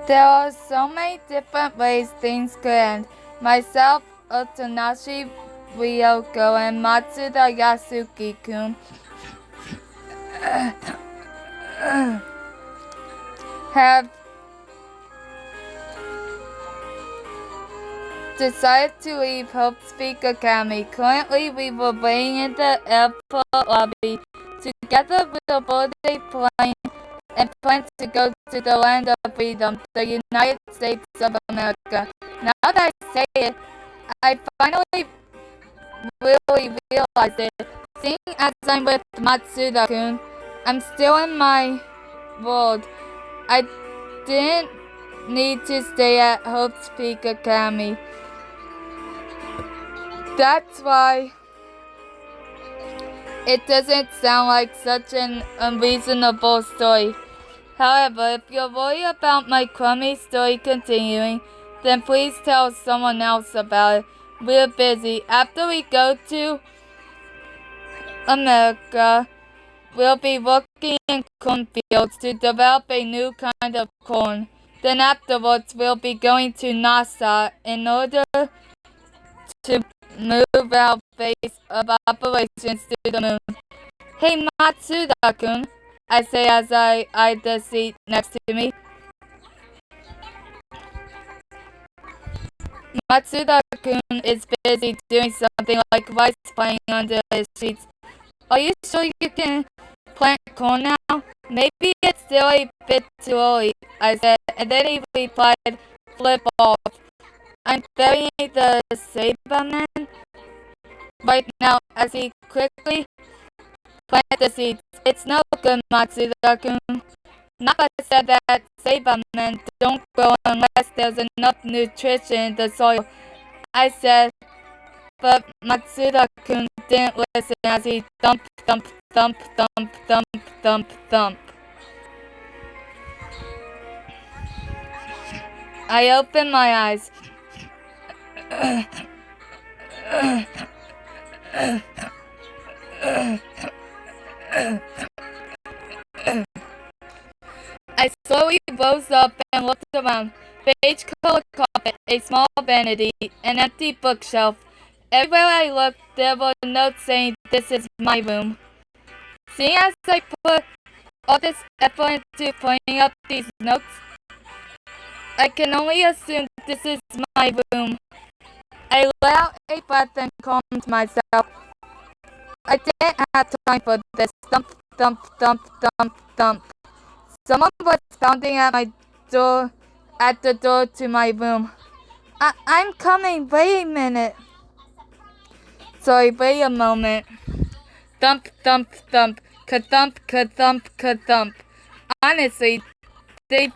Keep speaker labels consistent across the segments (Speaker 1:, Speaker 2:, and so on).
Speaker 1: There are so many different ways things could end. Myself, Otonashi Ryoko, and Matsuda Yasuki-kun have decided to leave Hope Peak Academy. Currently, we were waiting in the airport lobby. Together, we will board a plane and plan to go to the land of freedom, the United States of America. Now that I say it, I finally really realized it. Seeing as I'm with Matsuda-kun, I'm still in my world. I didn't need to stay at Hope's Peak Academy. That's why it doesn't sound like such an unreasonable story. However, if you're worried about my crummy story continuing, then please tell someone else about it. We're busy. After we go to America, we'll be working in cornfields to develop a new kind of corn. Then afterwards, we'll be going to NASA in order to move our base of operations to the moon. Hey Matsuda-kun, I say as I eyed the seat next to me. Matsuda-kun is busy doing something like rice playing under his sheets. Are you sure you can plant corn now? Maybe it's still a bit too early, I said, and then he replied, flip off. I'm burying the Saberman right now as he quickly planted the seeds. It's no good, Matsuda-kun. Nappa said that Sabermen don't grow unless there's enough nutrition in the soil. I said, but Matsuda-kun didn't listen as he thump, thump, thump, thump, thump, thump, thump. I opened my eyes. I slowly rose up and looked around. Beige-colored carpet, a small vanity, an empty bookshelf. Everywhere I looked, there were notes saying, "This is my room." Seeing as I put all this effort into putting up these notes, I can only assume this is my room. I let out a breath and calmed myself. I didn't have time for this. Thump, thump, thump, thump, thump. Someone was pounding at the door to my room. I'm coming, wait a minute. Sorry, wait a moment. Thump, thump, thump, ka-thump, ka-thump, ka-thump. Honestly, they've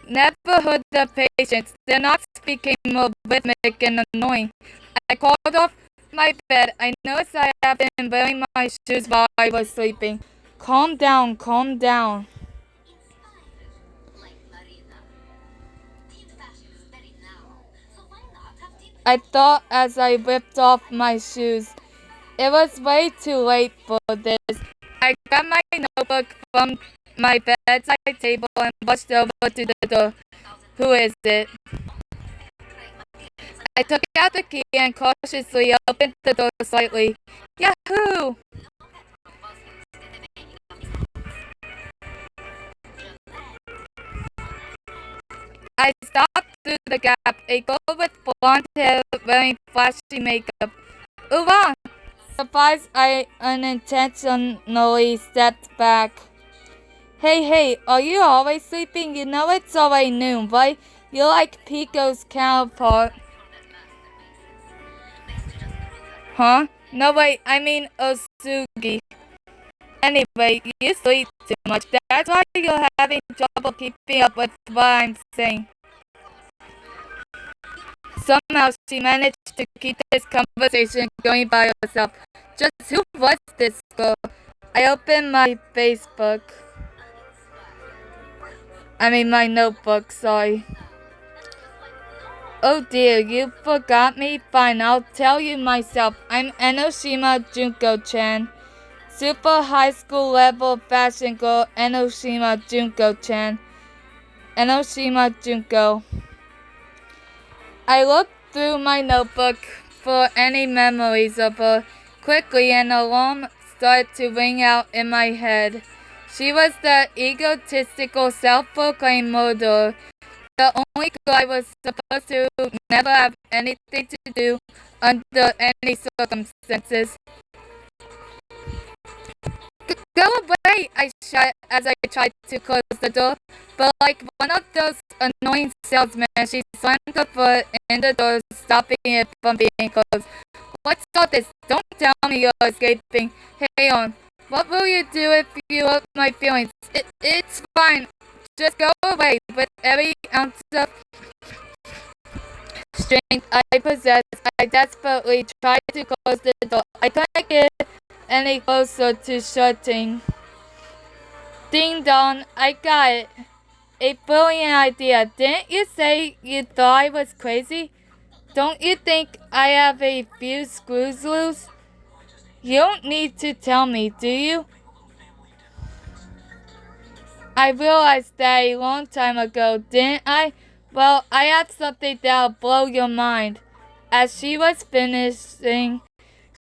Speaker 1: never heard the patients. They're not speaking more rhythmic and annoying. I crawled off my bed. I noticed I had been wearing my shoes while I was sleeping. Calm down, calm down. I thought as I ripped off my shoes. It was way too late for this. I grabbed my notebook from my bedside table and rushed over to the door. Who is it? I took out the key and cautiously opened the door slightly. Yahoo! I stopped through the gap, a girl with blonde hair wearing flashy makeup. Oorah! Surprised, I unintentionally stepped back. Hey, are you always sleeping? You know it's already noon, right? You're like Pico's counterpart. Huh? No, wait, I mean Osugi. Anyway, you sleep too much. That's why you're having trouble keeping up with what I'm saying. Somehow she managed to keep this conversation going by herself. Just who was this girl? I opened my my notebook, sorry. Oh dear, you forgot me? Fine, I'll tell you myself. I'm Enoshima Junko-chan. Super high school level fashion girl Enoshima Junko-chan. Enoshima Junko. I looked through my notebook for any memories of her. Quickly, an alarm started to ring out in my head. She was the egotistical, self-proclaimed murderer. The only girl I was supposed to never have anything to do under any circumstances. Go away, I shouted as I tried to close the door, but like one of those annoying salesmen, she slammed her foot in the door, stopping it from being closed. What's all this? Don't tell me you're escaping. Hey on, what will you do if you hurt my feelings? It's fine. Just go away. With every ounce of strength I possess, I desperately tried to close the door. I couldn't get any closer to shutting. Ding dong, I got it. A brilliant idea. Didn't you say you thought I was crazy? Don't you think I have a few screws loose? You don't need to tell me, do you? I realized that a long time ago, didn't I? Well, I have something that'll blow your mind. As she was finishing,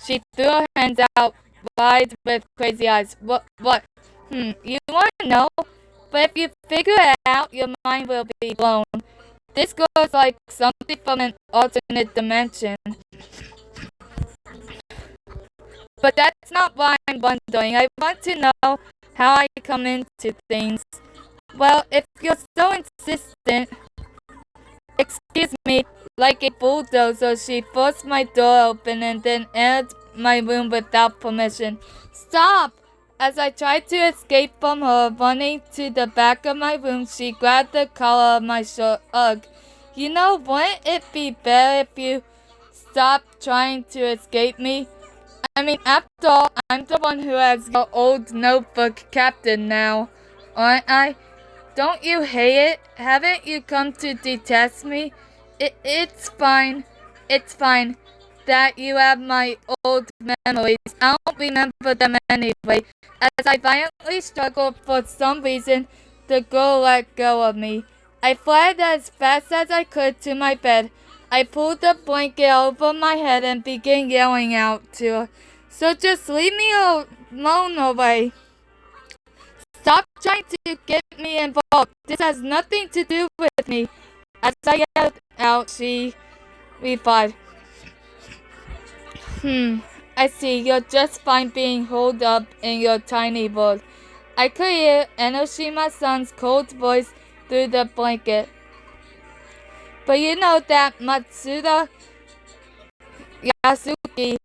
Speaker 1: she threw her hands out wide with crazy eyes. What? You want to know? But if you figure it out, your mind will be blown. This goes like something from an alternate dimension. But that's not why I'm wondering. I want to know how I come into things. Well, if you're so insistent, excuse me, like a bulldozer, she forced my door open and then entered my room without permission. Stop! As I tried to escape from her, running to the back of my room, she grabbed the collar of my shirt. Ugh. You know, wouldn't it be better if you stopped trying to escape me? I mean, after all, I'm the one who has your old notebook captain now, aren't I? Don't you hate it? Haven't you come to detest me? It's fine. It's fine that you have my old memories. I don't remember them anyway. As I violently struggled for some reason, the girl let go of me. I fled as fast as I could to my bed. I pulled the blanket over my head and began yelling out to her. So just leave me alone away. Stop trying to get me involved. This has nothing to do with me. As I yelled out, she replied, I see. You're just fine being holed up in your tiny world. I could hear Enoshima-san's cold voice through the blanket. But you know that Matsuda Yasuki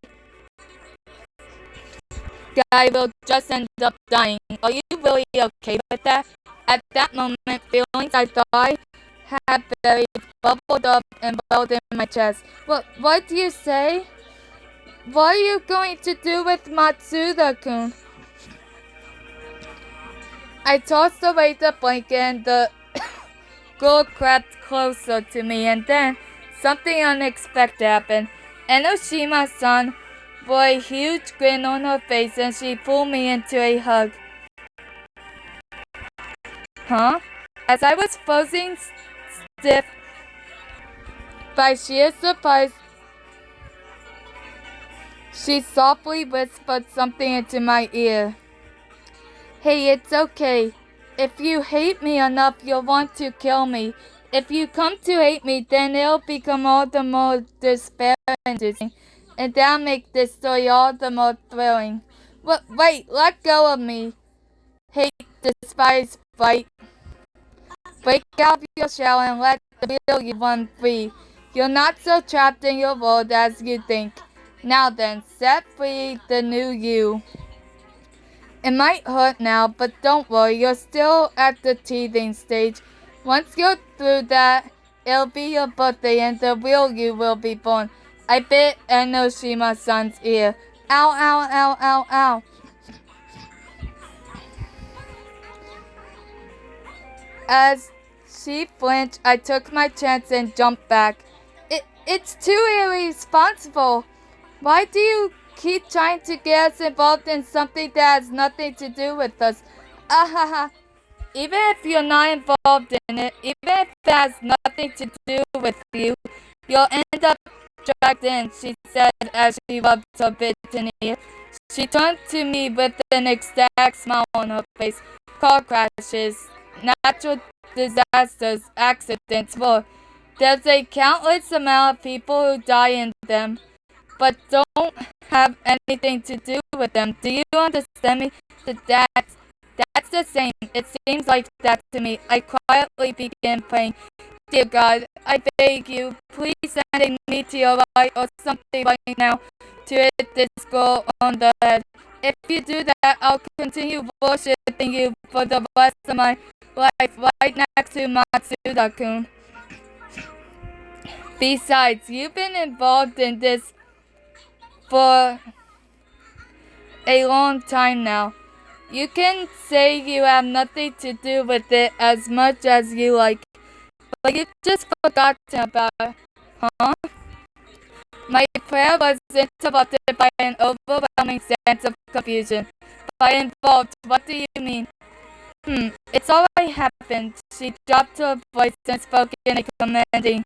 Speaker 1: guy will just end up dying. Are you really okay with that? At that moment, feelings I thought I had buried bubbled up and welled in my chest. What do you say? What are you going to do with Matsuda-kun? I tossed away the blanket and the girl crept closer to me, and then something unexpected happened. Enoshima-san bore a huge grin on her face and she pulled me into a hug. Huh? As I was frozen stiff by sheer surprise, she softly whispered something into my ear. Hey, it's okay. If you hate me enough, you'll want to kill me. If you come to hate me, then it'll become all the more despair-inducing, and that'll make this story all the more thrilling. Wait, let go of me. Hate, despise, fight. Break out of your shell and let the real you run free. You're not so trapped in your world as you think. Now then, set free the new you. It might hurt now, but don't worry, you're still at the teething stage. Once you're through that, it'll be your birthday and the real you will be born. I bit Enoshima-san's ear. Ow, ow, ow, ow, ow. As she flinched, I took my chance and jumped back. It's too irresponsible. Why do you keep trying to get us involved in something that has nothing to do with us? Ah ha ha. Even if you're not involved in it, even if it has nothing to do with you, you'll end up dragged in, she said as she rubbed her bikini. She turned to me with an ecstatic smile on her face. Car crashes, natural disasters, accidents, war. There's a countless amount of people who die in them, but don't have anything to do with them. Do you understand me? That's the same. It seems like that to me. I quietly began praying. Dear God, I beg you, please send a meteorite or something right now to hit this girl on the head. If you do that, I'll continue worshipping you for the rest of my life right next to Matsuda-kun. Besides, you've been involved in this for a long time now. You can say you have nothing to do with it as much as you like, but you just forgotten about it, huh? My prayer was interrupted by an overwhelming sense of confusion. By involved, what do you mean? It's already happened. She dropped her voice and spoke in a commanding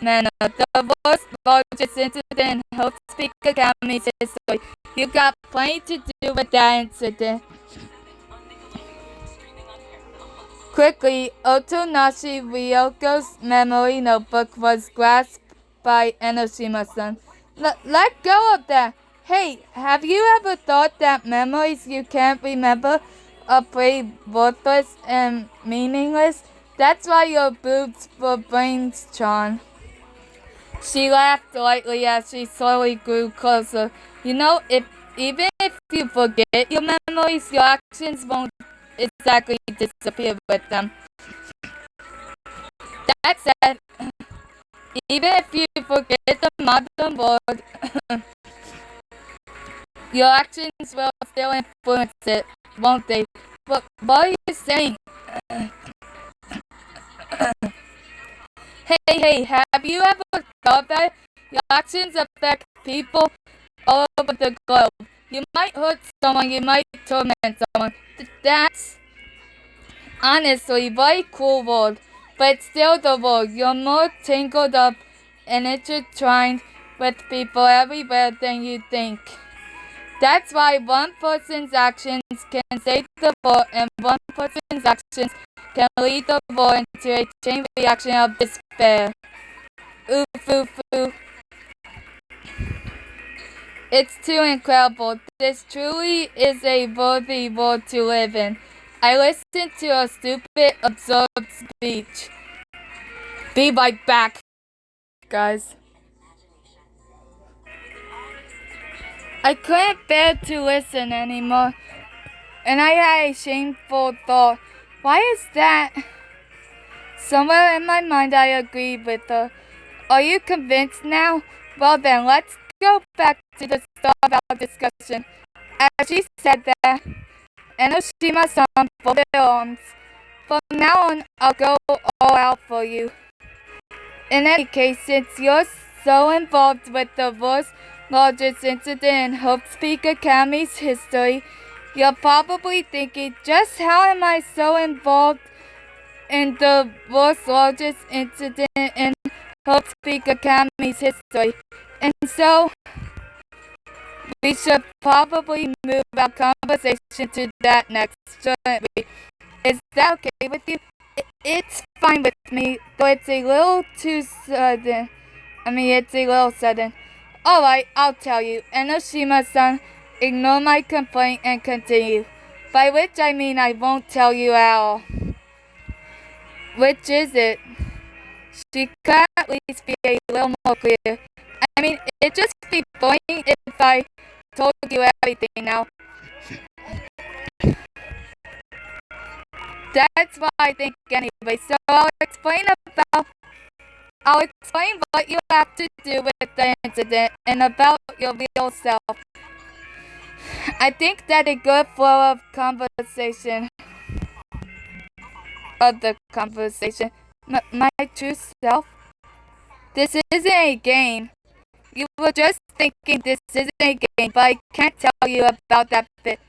Speaker 1: manner. The worst, largest incident in Hope Speak Academy's history. You got plenty to do with that incident. Quickly, Otonashi Ryoko's memory notebook was grasped by Enoshima-san. Let go of that! Hey, have you ever thought that memories you can't remember are pretty worthless and meaningless? That's why your boobs were brains, Chan. She laughed lightly as she slowly grew closer. You know, even if you forget your memories, your actions won't exactly disappear with them. That said, even if you forget the modern world, your actions will still influence it, won't they? What are you saying? Hey, have you ever thought about it? Your actions affect people all over the globe. You might hurt someone, you might torment someone. That's honestly very cool world, but still the world. You're more tangled up and intertwined with people everywhere than you think. That's why one person's actions can save the world and one person's actions can lead the world into a chain reaction of despair. Oof, oof, oof. It's too incredible. This truly is a worthy world to live in. I listened to a stupid, absurd speech. Be right back, guys. I couldn't bear to listen anymore, and I had a shameful thought. Why is that? Somewhere in my mind I agreed with her. Are you convinced now? Well then, let's go back to the start of our discussion. As she said that, Enoshima-san folded her arms. From now on, I'll go all out for you. In any case, since you're so involved with the world's largest incident in Hope Speak Academy's history, you're probably thinking, just how am I so involved in the world's largest incident in Hope Speak Academy's history? And so, we should probably move our conversation to that next, shouldn't we? Is that okay with you? It's fine with me, though it's a little too sudden. It's a little sudden. Alright, I'll tell you. Enoshima-san, ignore my complaint and continue. By which I mean I won't tell you at all. Which is it? She could at least be a little more clear. It'd just be boring if I told you everything now. That's what I think anyway. So I'll explain what you have to do with the incident and about your real self. I think that a good flow of the conversation, my true self. This isn't a game. You were just thinking this isn't a game, but I can't tell you about that bit.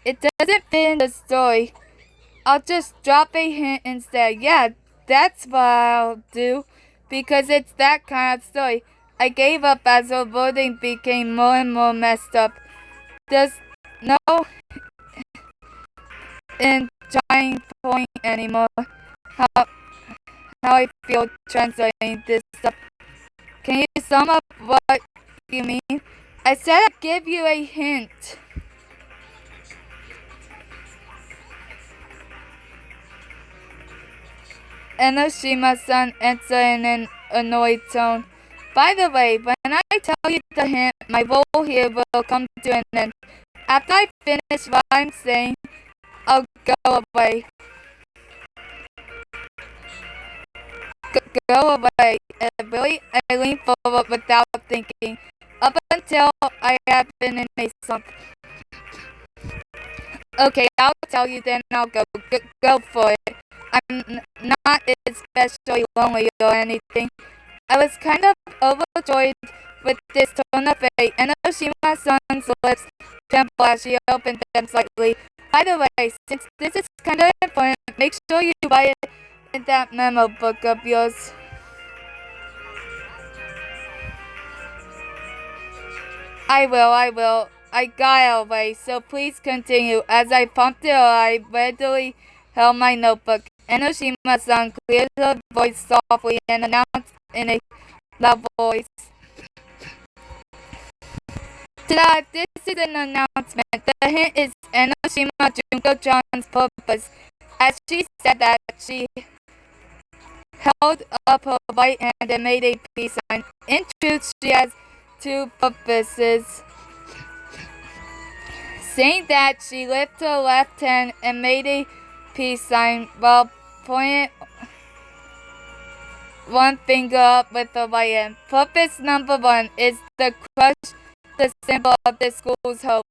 Speaker 1: It doesn't fit in the story. I'll just drop a hint instead. Yeah, that's what I'll do. Because it's that kind of story. I gave up as the wording became more and more messed up. There's no enjoying point anymore. How, how I feel translating this stuff. Can you sum up what you mean? I said I'd give you a hint. Enoshima-san answered in an annoyed tone. By the way, when I tell you the hint, my role here will come to an end. After I finish what I'm saying, I'll go away. Go away. Really? I leaned forward without thinking. Up until I had been in a slump. Okay, I'll tell you then I'll go. Go for it. I'm not especially lonely or anything. I was kind of overjoyed with this turn of fate, and Oshima-san's lips trembled as she opened them slightly. By the way, since this is kind of important, make sure you write it in that memo book of yours. I will. I got away, so please continue. As I prompted her, I readily held my notebook. Enoshima-san cleared her voice softly and announced in a loud voice. Ta-da! This is an announcement. The hint is Enoshima Junko-chan's purpose. As she said that, she held up her right hand and made a peace sign. In truth, she has two purposes. Saying that, she lifted her left hand and made a peace sign while pointing one finger up with her right hand. Purpose number 1 is to crush the symbol of the school's hope.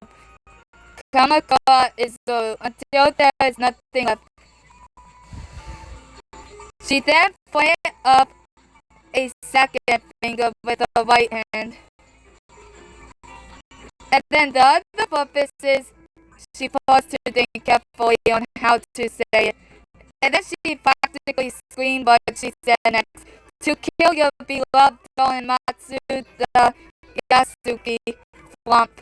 Speaker 1: Kamakura is low until there is nothing left. She then pointed up a second finger with her right hand. And then the other purpose is, she paused to think carefully on how to say it. And then she practically screamed what she said next. To kill your beloved doll in Matsu the Yasuki flump.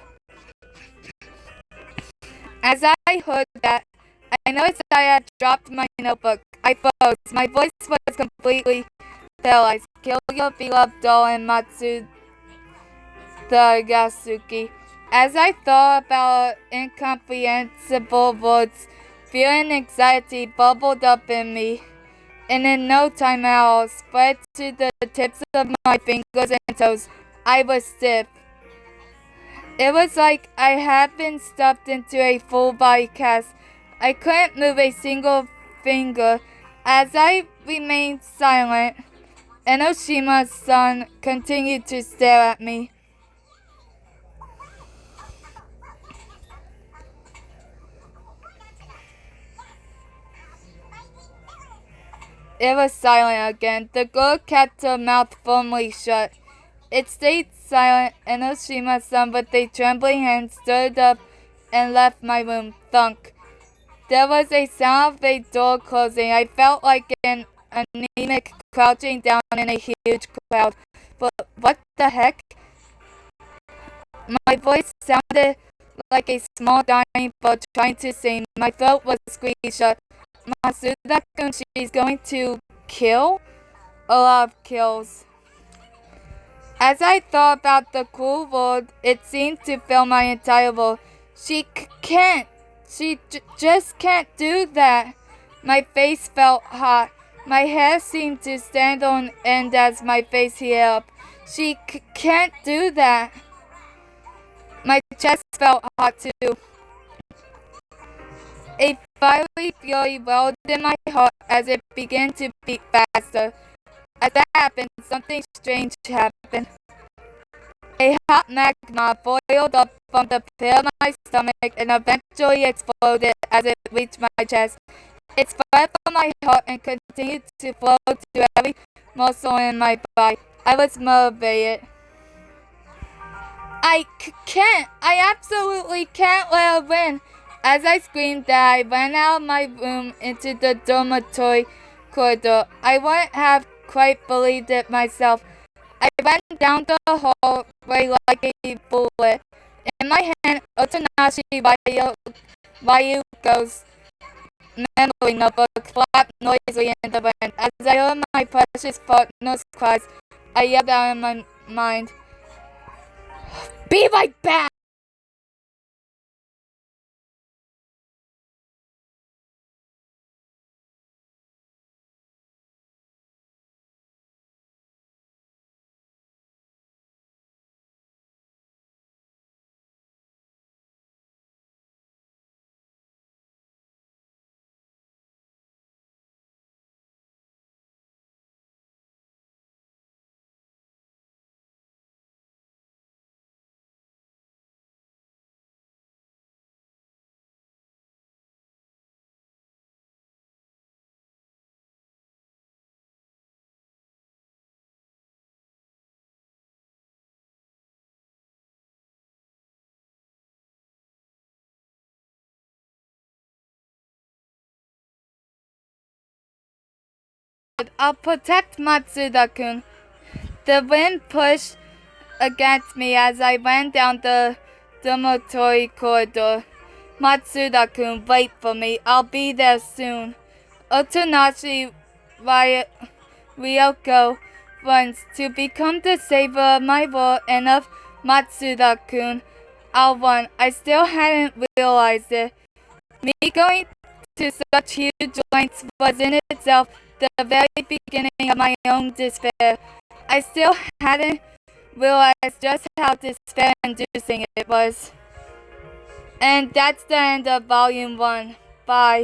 Speaker 1: As I heard that, I noticed I had dropped my notebook. I froze. My voice was completely paralyzed. Kill your beloved doll in Matsu the Yasuki. As I thought about incomprehensible words, fear and anxiety bubbled up in me, and in no time at all, spread to the tips of my fingers and toes. I was stiff. It was like I had been stuffed into a full-body cast. I couldn't move a single finger. As I remained silent, Enoshima-san continued to stare at me. It was silent again. The girl kept her mouth firmly shut. It stayed silent, and Enoshima-san with a trembling hand stood up and left my room. Thunk. There was a sound of a door closing. I felt like an anemic crouching down in a huge crowd. But what the heck? My voice sounded like a small dying bird trying to sing. My throat was squeezed shut. Masuda-kun, she's going to kill? A lot of kills. As I thought about the cruel world, it seemed to fill my entire world. She can't. She just can't do that. My face felt hot. My hair seemed to stand on end as my face heated up. She can't do that. My chest felt hot too. A fiery fury welled in my heart as it began to beat faster. As that happened, something strange happened. A hot magma boiled up from the pit of my stomach and eventually exploded as it reached my chest. It spread from my heart and continued to flow to every muscle in my body. I was motivated. I can't. I absolutely can't let her win. As I screamed that, I ran out of my room into the dormitory corridor. I wouldn't have quite believed it myself. I ran down the hallway like a bullet. In my hand, Otonashi Ryuko's memory notebook flapped noisily in the wind. As I heard my precious partner's cries, I yelled out in my mind, "Be right back!" I'll protect Matsuda-kun. The wind pushed against me as I ran down the dormitory corridor. Matsuda-kun, wait for me. I'll be there soon. Otonashi Ryoko runs to become the savior of my world and of Matsuda-kun. I'll run. I still hadn't realized it. Me going to such huge lengths was in itself the very beginning of my own despair. I still hadn't realized just how despair-inducing it was. And that's the end of Volume 1. Bye.